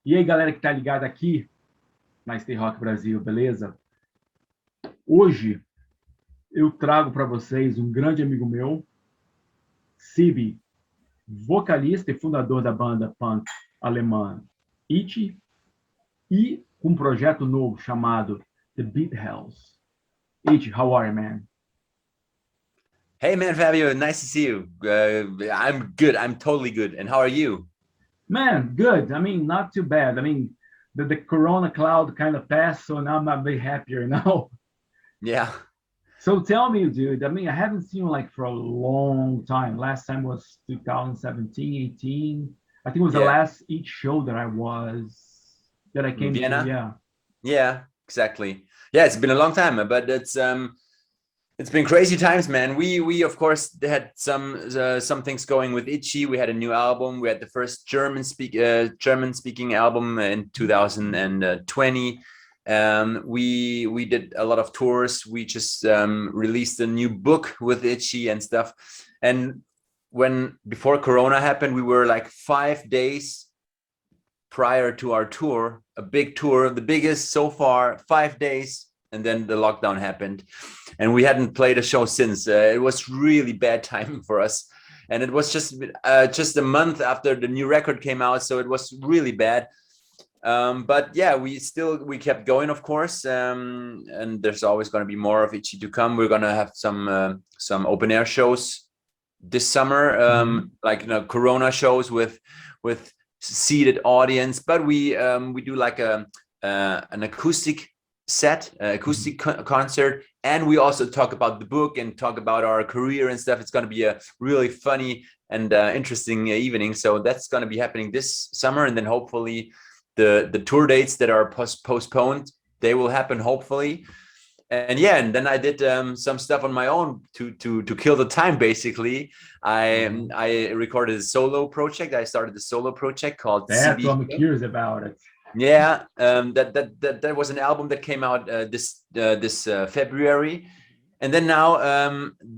E aí, galera que tá ligada aqui na Stay Rock Brasil, beleza? Hoje eu trago para vocês um grande amigo meu, Sibbi, vocalista e fundador da banda punk alemã HELLS, e um projeto novo chamado The HELLS. H, how are you, man? Hey man, Fabio, nice to see you. I'm good. I'm totally good. And how are you? Man, good. I mean, not too bad. I mean, the corona cloud kind of passed, so now I'm a bit happier now. Yeah. So tell me, dude, I mean, I haven't seen you like for a long time. Last time was 2017, 18. I think it was the Yeah. last each show that I In came to. Vienna? Yeah. Yeah, exactly. Yeah, it's been a long time, but it's been crazy times, man. We of course had some things going with Itchy. We had a new album. We had the first German speaking album in 2020. We did a lot of tours. We just released a new book with Itchy and stuff. And when before Corona happened, we were like 5 days prior to our tour, a big tour, the biggest so far, 5 days, and then the lockdown happened, and we hadn't played a show since. It was really bad timing for us, and it was just a month after the new record came out, so it was really bad. But yeah, we kept going, of course, and there's always going to be more of Itchy to come. We're going to have some open air shows this summer, like Corona shows with seated audience, but we do like an acoustic set, concert, and we also talk about the book and talk about our career and stuff. It's going to be a really funny and interesting evening, so that's going to be happening this summer, and then hopefully the tour dates that are postponed, they will happen hopefully. And yeah, and then I did some stuff on my own to kill the time. Basically, I recorded a solo project. I started a solo project called That's what Sibbi I'm Hier. curious about it. Yeah, that was an album that came out this February, and then now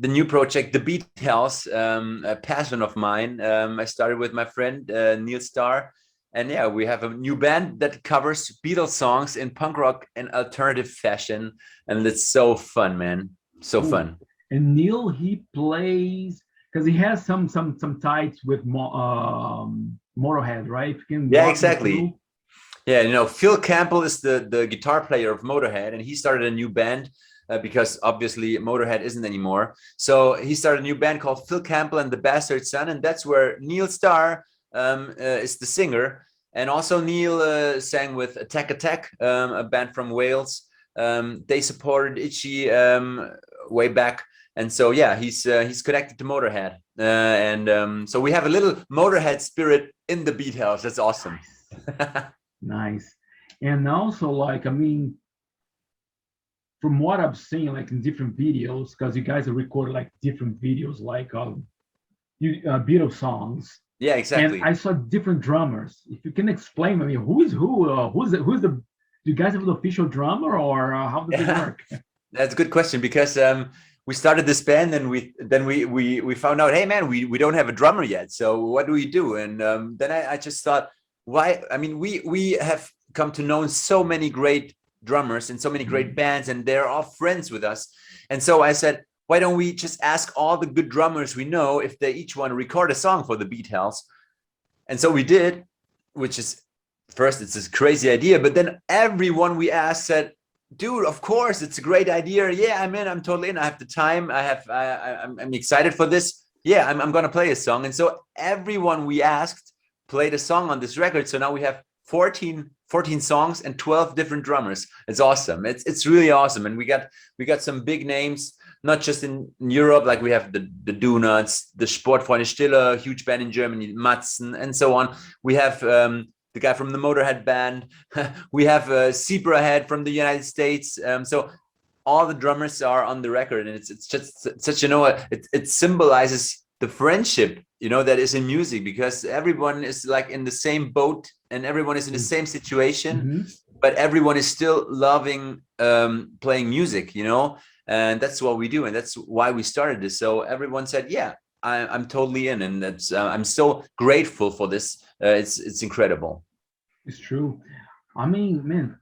the new project, the HELLS, a passion of mine. I started with my friend Neil Starr. And yeah, we have a new band that covers Beatles songs in punk rock and alternative fashion. And it's so fun, man. So Cool. fun. And Neil, he plays because he has some ties with Motorhead, right? If you can Yeah, walk me through. exactly. Yeah, Phil Campbell is the guitar player of Motorhead, and he started a new band because obviously Motorhead isn't anymore. So he started a new band called Phil Campbell and the Bastard Son, and that's where Neil Starr is the singer. And also Neil sang with Attack Attack, a band from Wales. They supported Itchy way back, and so yeah, he's connected to Motorhead, and so we have a little Motorhead spirit in the HELLS. That's awesome. Nice. And also, like, I mean, from what I've seen, like in different videos, because you guys have recorded like different videos, like Beatles songs. Yeah, exactly. And I saw different drummers. If you can explain, I mean, who's who? Who's the? Do you guys have an official drummer, or how does it work? That's a good question, because we started this band, and we found out, hey man, we don't have a drummer yet. So what do we do? And then I just thought, why? I mean, we have come to know so many great drummers and so many great bands, and they're all friends with us. And so I said, why don't we just ask all the good drummers we know if they each want to record a song for the HELLS? And so we did, which is, first, it's this crazy idea, but then everyone we asked said, dude, of course, it's a great idea. Yeah, I'm in, I'm totally in. I have the time. I'm excited for this. Yeah, I'm going to play a song. And so everyone we asked played a song on this record. So now we have 14 songs and 12 different drummers. It's awesome. It's really awesome. And we got some big names, not just in Europe, like we have the Donuts, the Sportfreunde Stille, huge band in Germany, Matzen, and so on. We have the guy from the Motorhead band. We have Zebrahead from the United States. So all the drummers are on the record, and it's just such, it symbolizes the friendship, that is in music, because everyone is like in the same boat and everyone is in the same situation, but everyone is still loving playing music, and that's what we do, and that's why we started this. So everyone said, yeah, I'm totally in, and that's I'm so grateful for this. It's incredible. It's true. I mean, man,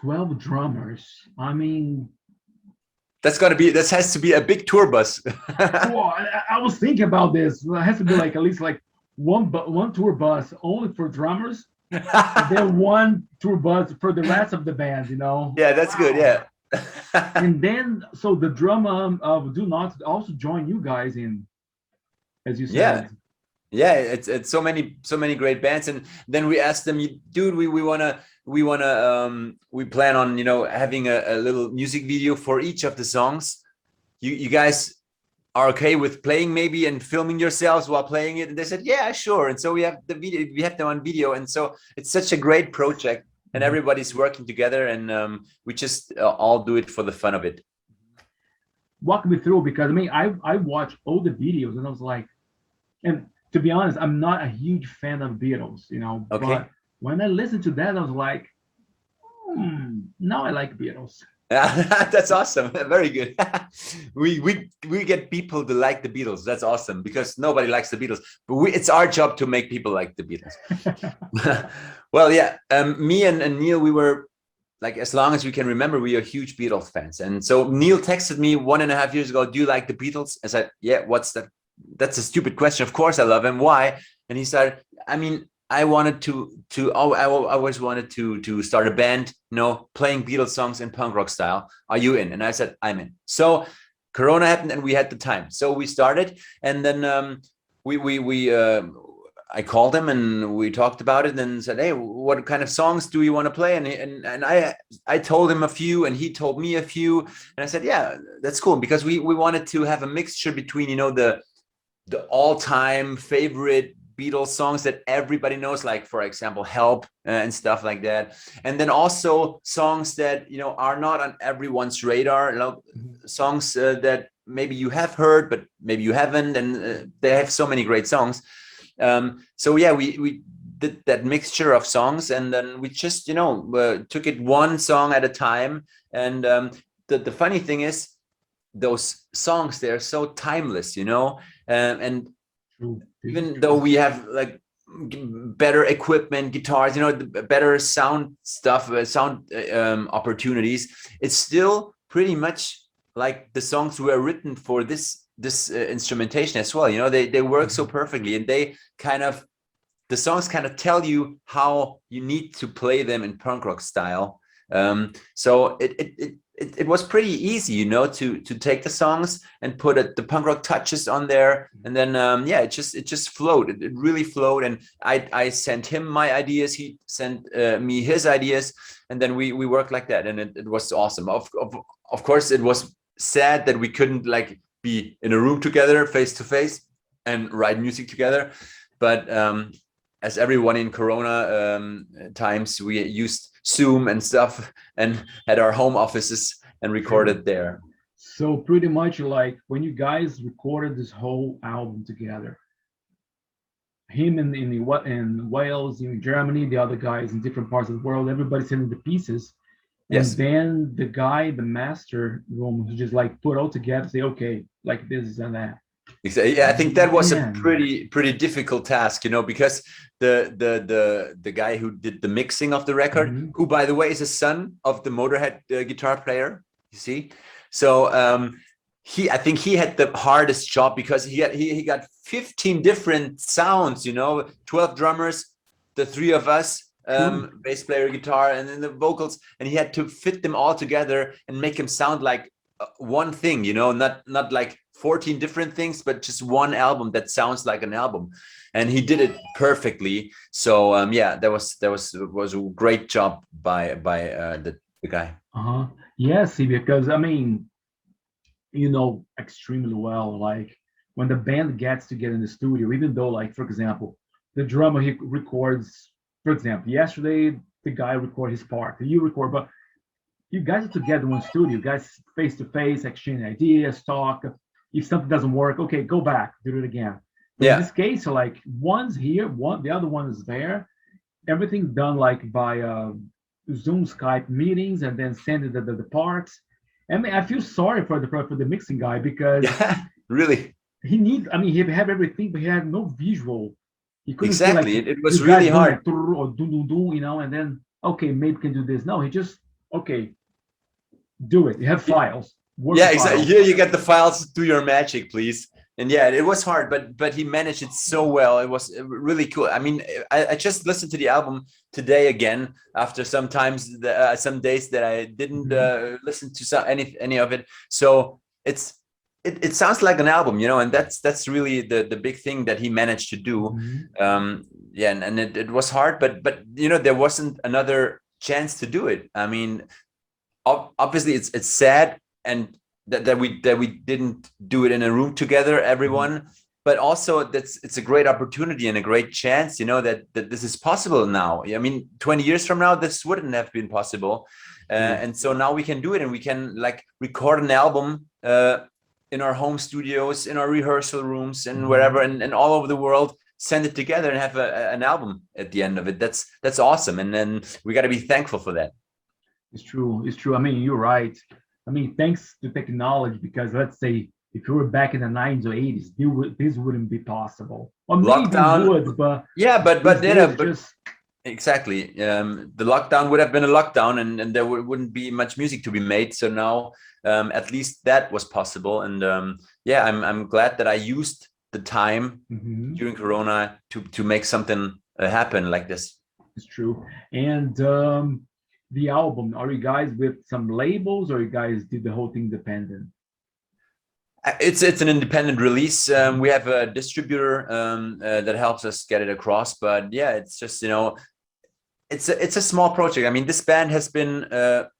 12 drummers. I mean, That has to be a big tour bus. well, I was thinking about this. It has to be like at least like one tour bus only for drummers, and then one tour bus for the rest of the band. Yeah, that's Wow. good. Yeah. And then so the drummer of Do Not also join you guys in, as you Yeah. said. Yeah, it's so many great bands, and then we asked them, dude, we plan on having a little music video for each of the songs. You guys are okay with playing maybe and filming yourselves while playing it? And they said, yeah, sure. And so we have the video, we have them on video, and so it's such a great project, and everybody's working together, and we just all do it for the fun of it. Walk me through, because I mean I watched all the videos and I was like, and to be honest, I'm not a huge fan of Beatles, Okay. but when I listened to that, I was like, now I like Beatles. That's awesome. Very good. we get people to like the Beatles. That's awesome, because nobody likes the Beatles, but it's our job to make people like the Beatles. Well, yeah, me and Neil, we were like, as long as we can remember, we are huge Beatles fans. And so Neil texted me 1.5 years ago, do you like the Beatles? I said, yeah, what's that? That's a stupid question. Of course I love him. Why? And he started, I mean, I wanted I always wanted to start a band, playing Beatles songs in punk rock style. Are you in? And I said, I'm in. So Corona happened and we had the time. So we started, and then I called him and we talked about it and said, hey, what kind of songs do you want to play? And I told him a few and he told me a few. And I said, yeah, that's cool, because we wanted to have a mixture between, the all-time favorite Beatles songs that everybody knows, like, for example, Help and stuff like that. And then also songs that, are not on everyone's radar, songs that maybe you have heard, but maybe you haven't. And they have so many great songs. So yeah, we did that mixture of songs, and then we just, took it one song at a time. And the funny thing is, those songs, they're so timeless, and even though we have like better equipment, guitars, better sound stuff, sound opportunities, it's still pretty much like the songs were written for this instrumentation as well. They work so perfectly, and the songs kind of tell you how you need to play them in punk rock style. So it was pretty easy, to take the songs and put the punk rock touches on there, and then yeah, it just flowed. It really flowed, and I sent him my ideas, he sent me his ideas, and then we worked like that, and it was awesome. Of course, it was sad that we couldn't like be in a room together face to face and write music together, but as everyone in Corona times, we used Zoom and stuff and had our home offices and recorded there. So pretty much like when you guys recorded this whole album together, him in Wales, in Germany, the other guys in different parts of the world, everybody sending the pieces. And Yes. then the master room, who just like put all together, say, okay, like this and that. Yeah, I think that was a Man. pretty difficult task, because the guy who did the mixing of the record, who by the way is a son of the Motorhead guitar player, you see. So I think he had the hardest job, because he got 15 different sounds, 12 drummers, the three of us, bass player, guitar, and then the vocals, and he had to fit them all together and make them sound like one thing, not like 14 different things, but just one album that sounds like an album. And he did it perfectly. So yeah, that was a great job by the guy. Yes, because I mean, extremely well, like when the band gets together in the studio, even though, like, for example, the drummer, he records, for example, yesterday the guy recorded his part, you record, but you guys are together in one studio, guys face to face, exchange ideas, talk. If something doesn't work, okay, go back, do it again. But in this case, like, one's here, the other one is there. Everything done like by Zoom, Skype meetings, and then sending the parts. I mean, I feel sorry for the mixing guy, because really, he have everything, but he had no visual He couldn't Exactly. feel like It was you guys really doing hard. like or do, you know, and then okay, maybe we can do this. No, he just okay, do it. You have files. Work Yeah, the exactly. files. Here you get the files. Do your magic, please. And yeah, it was hard, but he managed it so well. It was really cool. I mean, I just listened to the album today again after some days that I didn't listen to any of it. So it sounds like an album, you know, and that's really the big thing that he managed to do. Yeah, and it was hard, but you know, there wasn't another chance to do it. I mean, obviously it's sad and that we didn't do it in a room together, everyone, but also it's a great opportunity and a great chance, you know, that this is possible now. I mean, 20 years from now this wouldn't have been possible, and so now we can do it, and we can like record an album in our home studios, in our rehearsal rooms, and wherever, and all over the world, send it together and have an album at the end of it. That's awesome, and then we got to be thankful for that. It's true. I mean, you're right. I mean, thanks to technology, because let's say if you were back in the 90s or 80s, this wouldn't be possible. Or maybe Lockdown, it would, but yeah, but just exactly. The lockdown would have been a lockdown, and there wouldn't be much music to be made. So now, at least that was possible, and yeah, I'm glad that I used the time during Corona to make something happen like this. It's true. And the album, are you guys with some labels, or you guys did the whole thing independent? It's an independent release. We have a distributor that helps us get it across, but yeah, it's just, you know, it's a small project. I mean, this band has been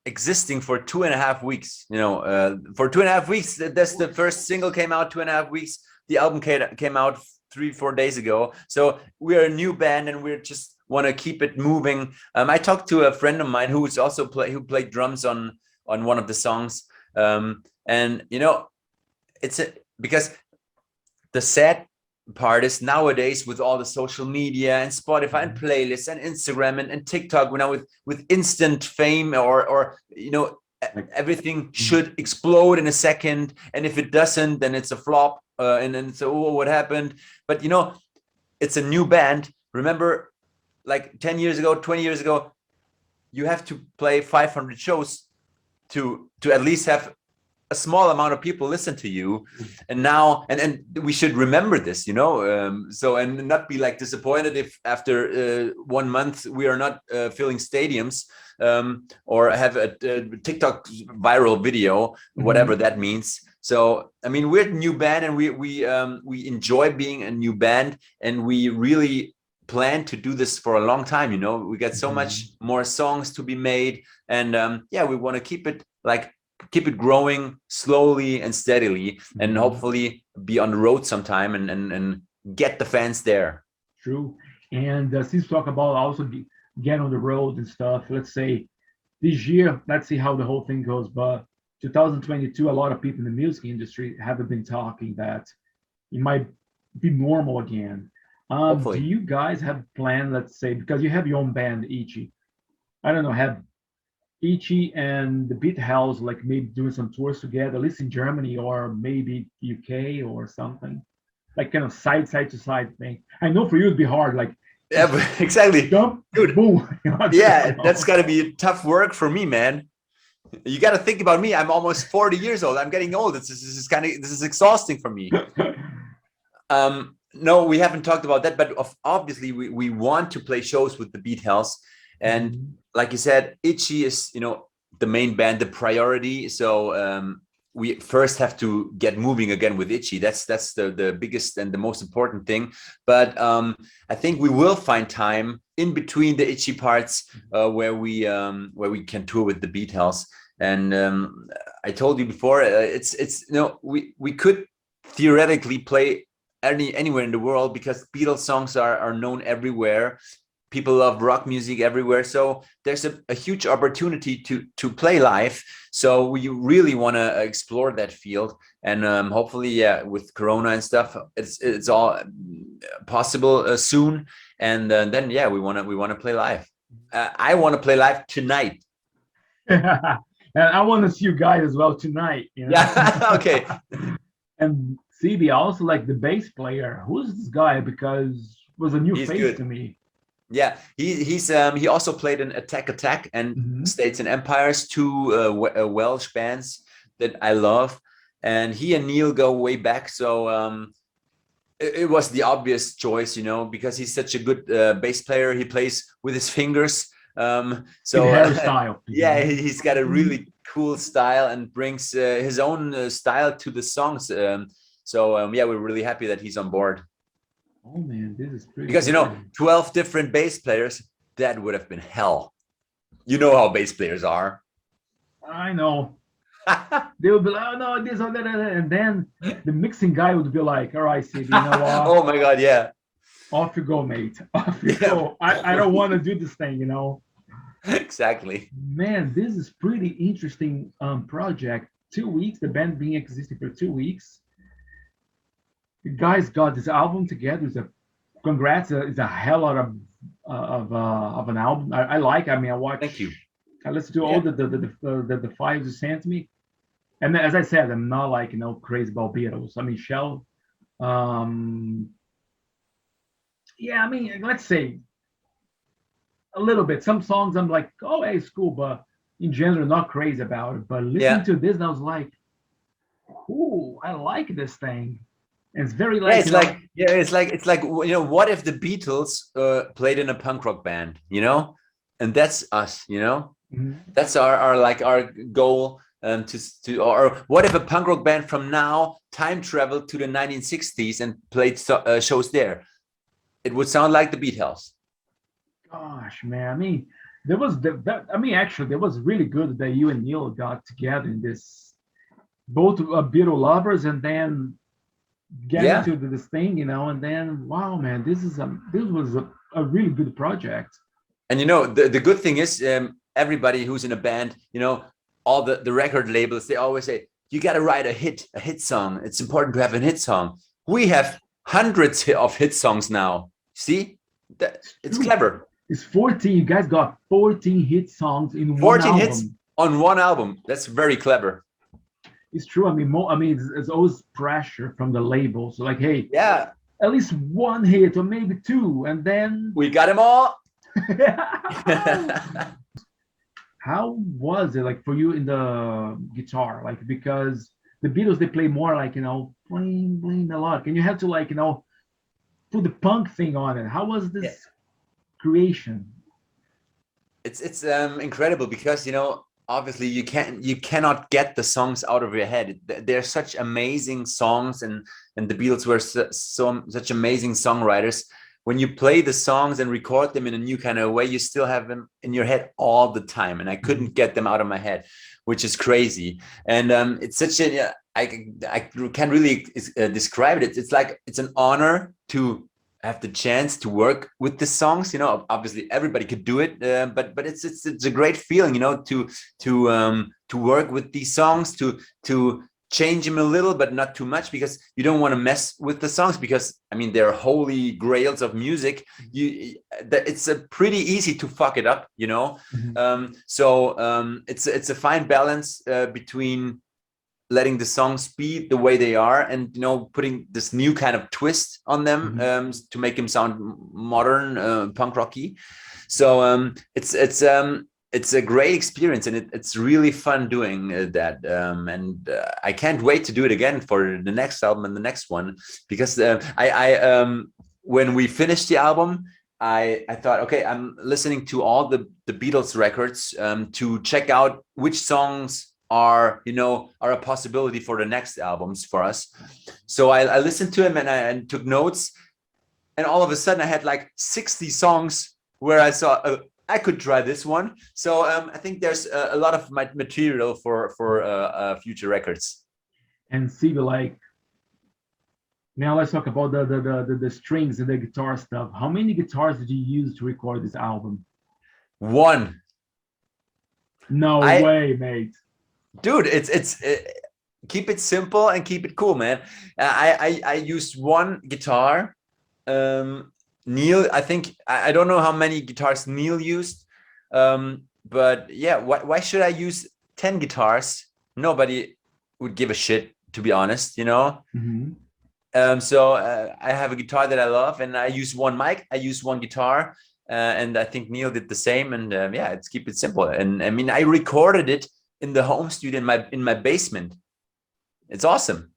existing for 2.5 weeks. You know, for 2.5 weeks. That's the first single came out 2.5 weeks. The album came out 3-4 days ago. So we are a new band, and we're just want to keep it moving. I talked to a friend of mine who played drums on one of the songs, and you know, because the sad part is nowadays with all the social media and Spotify and playlists and Instagram and TikTok, you know, with instant fame, or you know, everything should explode in a second, and if it doesn't, then it's a flop, and then so what happened? But you know, it's a new band. Remember, like 10 years ago, 20 years ago, you have to play 500 shows to at least have a small amount of people listen to you. And now, and we should remember this, you know, so, and not be like disappointed if after 1 month we are not filling stadiums, or have a TikTok viral video, whatever that means. So, I mean, we're a new band, and we enjoy being a new band, and we really plan to do this for a long time. You know, we got so much more songs to be made, and yeah, we want to keep it growing slowly and steadily, and hopefully be on the road sometime and get the fans there. True. And since talk about also get on the road and stuff, let's say this year, let's see how the whole thing goes, but 2022, a lot of people in the music industry haven't been talking that it might be normal again. Do you guys have planned, let's say, because you have your own band, Ichi, I don't know, have Ichi and the HELLS like maybe doing some tours together, at least in Germany or maybe UK or something, like kind of side to side thing? I know for you it'd be hard, like yeah, exactly, jump, dude. Boom. Yeah, that's got to be tough work for me, man. You got to think about me. I'm almost 40 years old. I'm getting old. This is exhausting for me. No, we haven't talked about that, but obviously we want to play shows with the HELLS, and like you said, Ichi is, you know, the main band, the priority. So we first have to get moving again with Ichi. That's the biggest and the most important thing. But I think we will find time in between the Ichi parts where we can tour with the HELLS. And I told you before, it's you know, we could theoretically play anywhere in the world, because Beatles songs are known everywhere. People love rock music everywhere, so there's a huge opportunity to play live. So we really want to explore that field, and hopefully, yeah, with Corona and stuff, it's all possible soon. And then yeah, we want to play live. I want to play live tonight. And I want to see you guys as well tonight. You know? Yeah. Okay. And Sibbi, also like the bass player. Who's this guy? Because was a new He's face good to me. Yeah, he also played in Attack and States and Empires, two Welsh bands that I love, and he and Neil go way back. So it was the obvious choice, you know, because he's such a good bass player. He plays with his fingers. So hairstyle. yeah, he's got a really cool style and brings his own style to the songs. Yeah, we're really happy that he's on board. Oh man, this is pretty. Because, you know, 12 different bass players, that would have been hell. You know how bass players are. I know. They would be like, oh no, this or that, and then the mixing guy would be like, all right, Sibbi, you know what? Oh my God, yeah. Off you go, mate. Off you go. I don't want to do this thing, you know. Exactly. Man, this is pretty interesting project. 2 weeks, the band being existing for 2 weeks. You guys got this album together. Congrats! It's a hell of an album. I like. I mean, I watched. Thank you. I listened to all the files you sent me, and as I said, I'm not like, you know, crazy about Beatles. I mean, Shell. Yeah, I mean, let's say a little bit. Some songs I'm like, oh, hey, it's cool, but in general, not crazy about it. But listening to this, I was like, ooh, I like this thing. And it's very like, it's like you know, what if the Beatles played in a punk rock band, you know, and that's us, you know, that's our goal. Or what if a punk rock band from now time traveled to the 1960s and played shows there? It would sound like the HELLS. Gosh, man, I mean, there was actually, it was really good that you and Neil got together in this, both Beatle lovers, and then get into this thing, you know, and then wow, man, this was a really good project. And you know, the good thing is, everybody who's in a band, you know, all the record labels, they always say, you got to write a hit song. It's important to have a hit song. We have hundreds of hit songs now. See, it's clever. It's 14. You guys got 14 hit songs in 14 one hits album. On one album. That's very clever. It's true. I mean, it's always pressure from the label. So like, hey, yeah, at least one hit or maybe two, and then we got them all. How was it like for you in the guitar? Like, because the Beatles, they play more like, you know, bling bling a lot, and you have to, like, you know, put the punk thing on it. How was this creation? It's incredible because, you know, obviously you cannot get the songs out of your head. They're such amazing songs, and the Beatles were such amazing songwriters. When you play the songs and record them in a new kind of way, you still have them in your head all the time, and I couldn't get them out of my head, which is crazy. And it's such a, I can't really describe it. It's like, it's an honor to have the chance to work with the songs. You know, obviously everybody could do it, but it's a great feeling, you know, to work with these songs, to change them a little, but not too much, because you don't want to mess with the songs, because I mean, they're holy grails of music. It's pretty easy to fuck it up, you know. It's a fine balance between letting the songs be the way they are, and, you know, putting this new kind of twist on them to make them sound modern, punk rocky. So it's a great experience, and it's really fun doing that. And I can't wait to do it again for the next album and the next one, because when we finished the album, I thought, okay, I'm listening to all the Beatles records to check out which songs are a possibility for the next albums for us. So I listened to him and I took notes, and all of a sudden I had like 60 songs where I saw I could try this one. So I think there's a lot of material for future records. And Sibbi, like, now let's talk about the strings and the guitar stuff. How many guitars did you use to record this album? One. No way, mate. Dude, it's keep it simple and keep it cool, man. I used one guitar. Neil, I think, I don't know how many guitars Neil used, but yeah, why should I use 10 guitars? Nobody would give a shit, to be honest, you know. I have a guitar that I love, and I use one mic, I use one guitar, and I think Neil did the same. And yeah, let's keep it simple. And I mean, I recorded it in the home studio in my basement. It's awesome.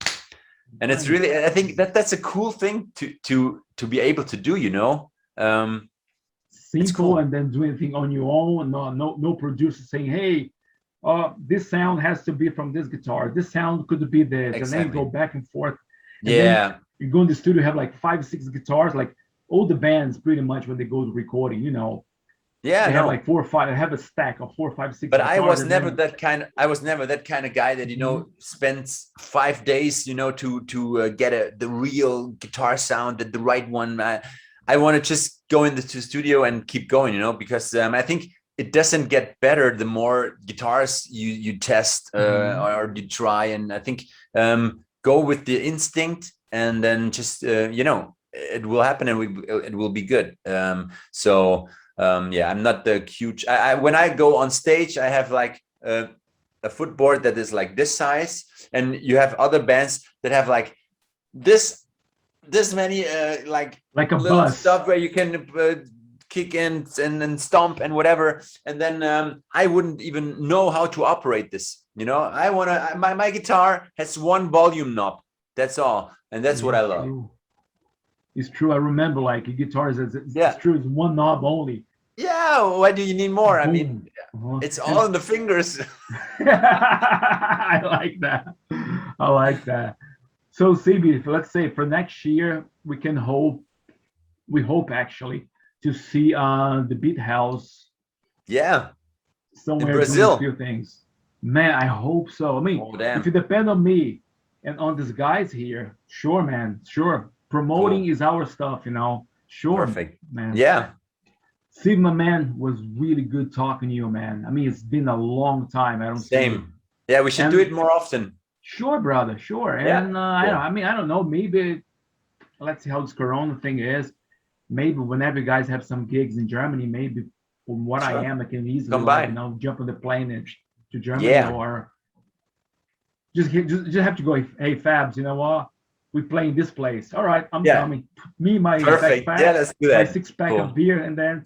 And it's really, I think that's a cool thing to be able to do, you know. Simple, cool. And then do anything on your own. No producer saying, hey, this sound has to be from this guitar. This sound could be this. Exactly. And then you go back and forth. And yeah. You go in the studio, have like 5, 6 guitars, like all the bands pretty much when they go to recording, you know. Yeah, they have like 4 or 5. I have a stack of 4, 5, 6. But I was never that kind. I was never that kind of guy that, you know, spends 5 days, you know, to get the real guitar sound, the right one. I want to just go into the studio and keep going, you know, because I think it doesn't get better the more guitars you test or you try. And I think go with the instinct, and then just you know, it will happen, and it will be good. Yeah, I'm not the huge. When I go on stage, I have like a footboard that is like this size, and you have other bands that have like this many like a bus stuff where you can kick in and stomp and whatever. And then I wouldn't even know how to operate this. You know, I wanna my guitar has one volume knob. That's all, and that's what I love. True. It's true. I remember like guitars. It's true. It's one knob only. Yeah, why do you need more? I mean, it's all in the fingers. I like that. I like that. So Sibbi, let's say for next year, we hope actually to see the Beat HELLS. Yeah. Somewhere in Brazil. Doing a few things. Man, I hope so. I mean, if you depend on me and on these guys here, sure, man, sure. Promoting is our stuff, you know. Sure. Perfect. Man. Yeah. Sibbi, my man, was really good talking to you, man. I mean, it's been a long time. I don't Same. Yeah, we should do it more often. Sure, brother. Sure. And I don't know. Maybe let's see how this Corona thing is. Maybe whenever you guys have some gigs in Germany, maybe from what I am, I can easily jump on the plane to Germany, or just have to go. Hey, Fabs, you know what? We play in this place. All right, I'm coming. Me, my perfect. Backpack, Let's do that. My 6-pack of beer, and then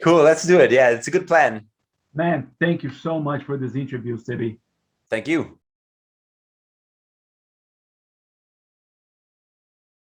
cool. Let's do it. Yeah, it's a good plan. Man, thank you so much for this interview, Sibbi. Thank you.